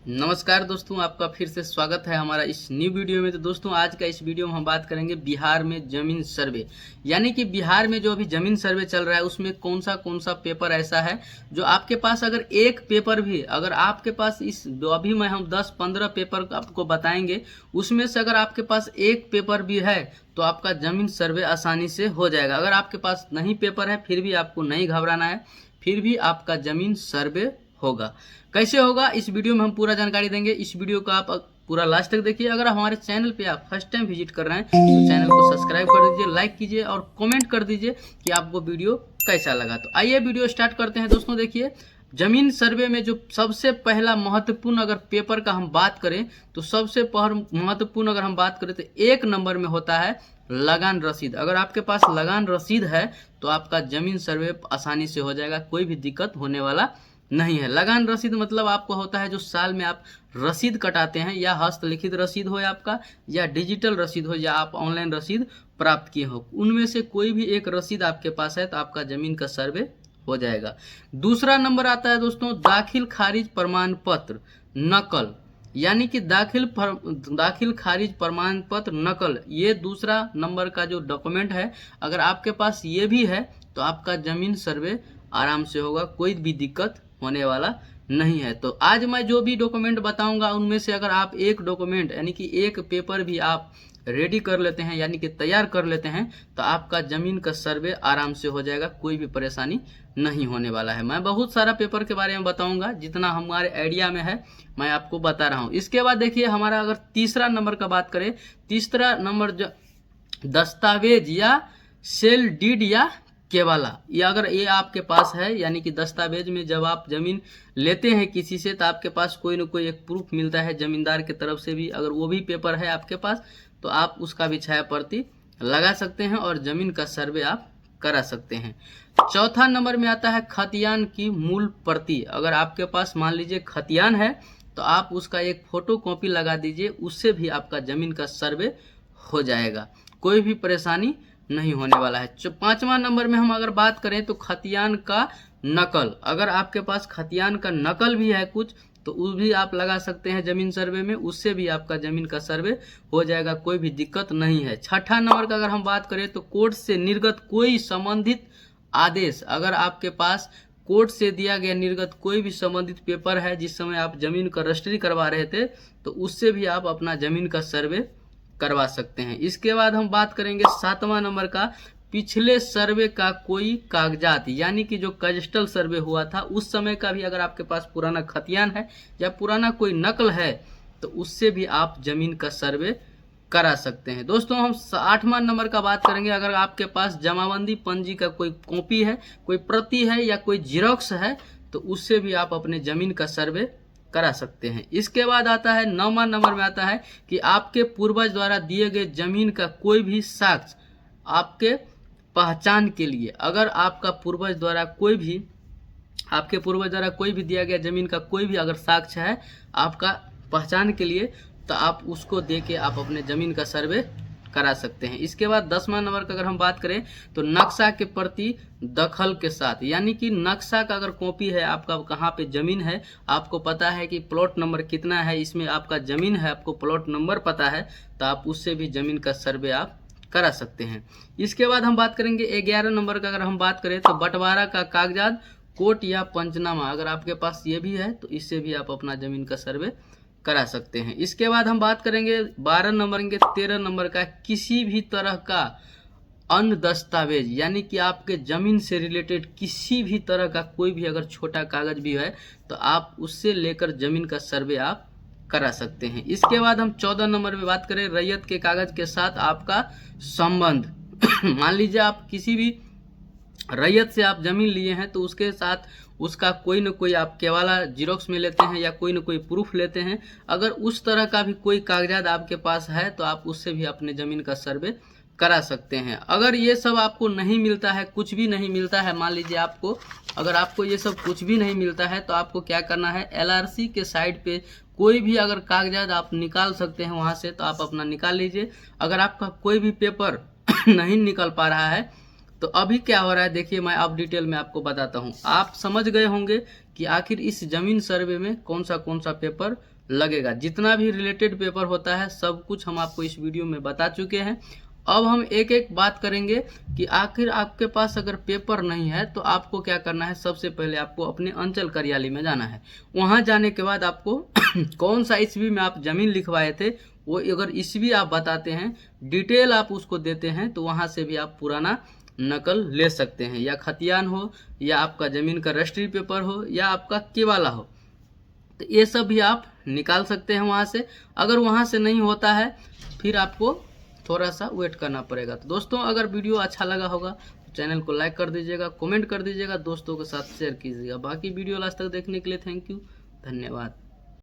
नमस्कार दोस्तों, आपका फिर से स्वागत है हमारा इस न्यू वीडियो में। तो दोस्तों, आज का इस वीडियो में हम बात करेंगे बिहार में जमीन सर्वे, यानी कि बिहार में जो अभी जमीन सर्वे चल रहा है उसमें कौन सा पेपर ऐसा है जो आपके पास अगर एक पेपर भी, अगर आपके पास इस अभी मैं हम 10-15 पेपर आपको बताएंगे, उसमें से अगर आपके पास एक पेपर भी है तो आपका जमीन सर्वे आसानी से हो जाएगा। अगर आपके पास नहीं पेपर है फिर भी आपको नहीं घबराना है, फिर भी आपका जमीन सर्वे होगा। कैसे होगा इस वीडियो में हम पूरा जानकारी देंगे। इस वीडियो को आप पूरा लास्ट तक देखिए। अगर हमारे चैनल पे आप फर्स्ट टाइम विजिट कर रहे हैं तो चैनल को सब्सक्राइब कर दीजिए, लाइक कीजिए और कमेंट कर दीजिए कि आपको वीडियो कैसा लगा। तो आइए वीडियो स्टार्ट करते हैं। दोस्तों देखिए, जमीन सर्वे में जो सबसे पहला महत्वपूर्ण अगर पेपर का हम बात करें तो सबसे महत्वपूर्ण अगर हम बात करें तो 1 नंबर में होता है लगान रसीद। अगर आपके पास लगान रसीद है तो आपका जमीन सर्वे आसानी से हो जाएगा, कोई भी दिक्कत होने वाला नहीं है। लगान रसीद मतलब आपको होता है जो साल में आप रसीद कटाते हैं, या हस्तलिखित रसीद हो आपका, या डिजिटल रसीद हो, या आप ऑनलाइन रसीद प्राप्त किए हो, उनमें से कोई भी एक रसीद आपके पास है तो आपका जमीन का सर्वे हो जाएगा। दूसरा नंबर आता है दोस्तों दाखिल खारिज प्रमाण पत्र नकल, यानी कि दाखिल खारिज प्रमाण पत्र नकल, ये दूसरा नंबर का जो डॉक्यूमेंट है। अगर आपके पास ये भी है तो आपका जमीन सर्वे आराम से होगा, कोई भी दिक्कत होने वाला नहीं है। तो आज मैं जो भी डॉक्यूमेंट बताऊंगा उनमें से अगर आप एक डॉक्यूमेंट यानी कि एक पेपर भी आप रेडी कर लेते हैं, यानी कि तैयार कर लेते हैं, तो आपका जमीन का सर्वे आराम से हो जाएगा, कोई भी परेशानी नहीं होने वाला है। मैं बहुत सारा पेपर के बारे में बताऊंगा, जितना हमारे आइडिया में है मैं आपको बता रहा हूं। इसके बाद देखिए, हमारा अगर तीसरा नंबर का बात करें, तीसरा नंबर जो दस्तावेज या सेल डीड या केवाला, ये अगर ये आपके पास है, यानी कि दस्तावेज में जब आप जमीन लेते हैं किसी से तो आपके पास कोई न कोई एक प्रूफ मिलता है जमींदार की तरफ से भी, अगर वो भी पेपर है आपके पास तो आप उसका भी छाया प्रति लगा सकते हैं और जमीन का सर्वे आप करा सकते हैं। चौथा नंबर में आता है खतियान की मूल प्रति। अगर आपके पास मान लीजिए खतियान है तो आप उसका एक फोटो कॉपी लगा दीजिए, उससे भी आपका जमीन का सर्वे हो जाएगा, कोई भी परेशानी नहीं होने वाला है। 5वां नंबर में हम अगर बात करें तो खतियान का नकल। अगर आपके पास खतियान का नकल भी है कुछ तो उस भी आप लगा सकते हैं जमीन सर्वे में, उससे भी आपका जमीन का सर्वे हो जाएगा, कोई भी दिक्कत नहीं है। 6ठा नंबर का अगर हम बात करें तो कोर्ट से निर्गत कोई संबंधित आदेश, अगर आपके पास कोर्ट से दिया गया निर्गत कोई भी संबंधित पेपर है जिस समय आप जमीन का रजिस्ट्री करवा रहे थे तो उससे भी आप अपना जमीन का सर्वे करवा सकते हैं। इसके बाद हम बात करेंगे 7वां नंबर का पिछले सर्वे का कोई कागजात, यानी कि जो कस्टल सर्वे हुआ था उस समय का भी अगर आपके पास पुराना खतियान है या पुराना कोई नकल है तो उससे भी आप जमीन का सर्वे करा सकते हैं। दोस्तों, हम 8वां नंबर का बात करेंगे, अगर आपके पास जमाबंदी पंजी का कोई कॉपी है, कोई प्रति है या कोई जिरोक्स है तो उससे भी आप अपने जमीन का सर्वे करा सकते हैं। इसके बाद आता है 9वां नंबर में आता है कि आपके पूर्वज द्वारा दिए गए जमीन का कोई भी साक्ष्य आपके पहचान के लिए, अगर आपका पूर्वज द्वारा कोई भी, आपके पूर्वज द्वारा कोई भी दिया गया जमीन का कोई भी अगर साक्ष्य है आपका पहचान के लिए तो आप उसको दे के आप अपने जमीन का सर्वे करा सकते हैं। इसके बाद 10वां नंबर का अगर हम बात करें तो नक्शा के प्रति दखल के साथ, यानी कि नक्शा का अगर कॉपी है आपका, कहाँ पे जमीन है, आपको पता है कि प्लॉट नंबर कितना है, इसमें आपका जमीन है, आपको प्लॉट नंबर पता है तो आप उससे भी जमीन का सर्वे आप करा सकते हैं। इसके बाद हम बात करेंगे 11 नंबर का अगर हम बात करें तो बंटवारा का कागजात कोर्ट या पंचनामा, अगर आपके पास ये भी है तो इससे भी आप अपना जमीन का सर्वे करा सकते हैं। इसके बाद हम बात करेंगे 12 नंबर के 13 नंबर का किसी भी तरह का अन्य दस्तावेज, यानी कि आपके जमीन से रिलेटेड किसी भी तरह का कोई भी अगर छोटा कागज भी है तो आप उससे लेकर जमीन का सर्वे आप करा सकते हैं। इसके बाद हम 14 नंबर में बात करें रैयत के कागज के साथ आपका संबंध मान लीजिए आप किसी भी रैयत से आप जमीन लिए हैं तो उसके साथ उसका कोई न कोई आप केवाला जीरोक्स में लेते हैं या कोई न कोई प्रूफ लेते हैं, अगर उस तरह का भी कोई कागजात आपके पास है तो आप उससे भी अपने जमीन का सर्वे करा सकते हैं। अगर ये सब आपको नहीं मिलता है, कुछ भी नहीं मिलता है, मान लीजिए आपको, अगर आपको ये सब कुछ भी नहीं मिलता है तो आपको क्या करना है, LRC के साइट पे कोई भी अगर कागजात आप निकाल सकते हैं वहाँ से तो आप अपना निकाल लीजिए। अगर आपका कोई भी पेपर नहीं निकल पा रहा है तो अभी क्या हो रहा है देखिए, मैं अब डिटेल में आपको बताता हूँ। आप समझ गए होंगे कि आखिर इस जमीन सर्वे में कौन सा पेपर लगेगा। जितना भी रिलेटेड पेपर होता है सब कुछ हम आपको इस वीडियो में बता चुके हैं। अब हम एक एक बात करेंगे कि आखिर आपके पास अगर पेपर नहीं है तो आपको क्या करना है। सबसे पहले आपको अपने अंचल कार्यालय में जाना है। वहां जाने के बाद आपको कौन सा ईस्वी में आप जमीन लिखवाए थे वो अगर ईस्वी आप बताते हैं, डिटेल आप उसको देते हैं, तो वहां से भी आप पुराना नकल ले सकते हैं। या खतियान हो, या आपका जमीन का रजिस्ट्री पेपर हो, या आपका केवाला हो, तो ये सब भी आप निकाल सकते हैं वहां से। अगर वहां से नहीं होता है फिर आपको थोड़ा सा वेट करना पड़ेगा। तो दोस्तों अगर वीडियो अच्छा लगा होगा तो चैनल को लाइक कर दीजिएगा, कमेंट कर दीजिएगा, दोस्तों के साथ शेयर कीजिएगा। बाकी वीडियो लास्ट तक देखने के लिए थैंक यू, धन्यवाद।